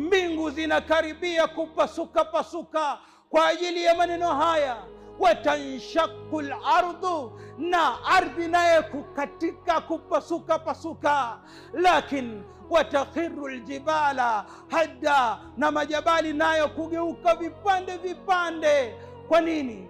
Mbingu zinakaribia kupasuka pasuka kwa ajili ya maneno haya. Watanshaqqu al-ardu, na ardhi naye kukatika kupasuka pasuka. Lakin watakhiru al-jibala hadda, na majabali nayo kugeuka vipande vipande. Kwa nini?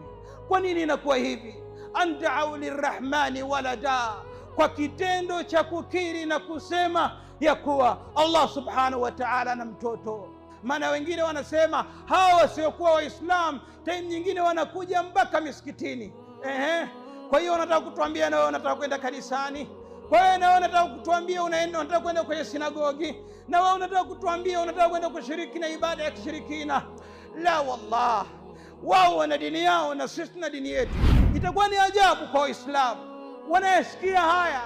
Kwa nini inakuwa hivi? Andau lirrahmani walada, kwa kitendo cha kukiri na kusema ya kuwa Allah subhanahu wa ta'ala na mtoto. Maana wengine wanasema hawa wasiokuwa Waislamu time nyingine wanakuja mpaka misikitini. Kwa hiyo unataka kutuambia na wewe unataka kwenda kanisani? Kwa hiyo na wewe unataka kutuambia unataka kwenda kwenye sinagogi? Na wewe unataka kutuambia unataka kwenda kushiriki na ibada ya kishirikina? La wallah, wao wana dini yao na sisi tuna dini yetu. Itakuwa ni ajabu kwa Waislamu wanayasikia haya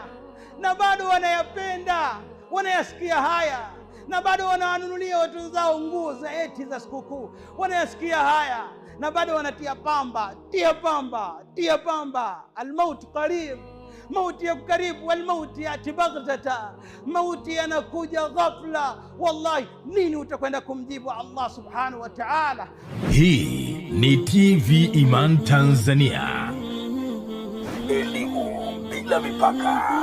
na bado wanayapenda, wanayasikia haya na bado wanawanunulia watu zao nguo za eti za sikukuu, wanayasikia haya na bado wanatia pamba, tia pamba, tia pamba. Almaut qarib, mauti ya karibu. Walmauti yati baghtata, mauti yanakuja ghafla. Wallahi, nini utakwenda kumjibu Allah subhanahu wa ta'ala? Hii ni TV Iman Tanzania, elimu bila mipaka.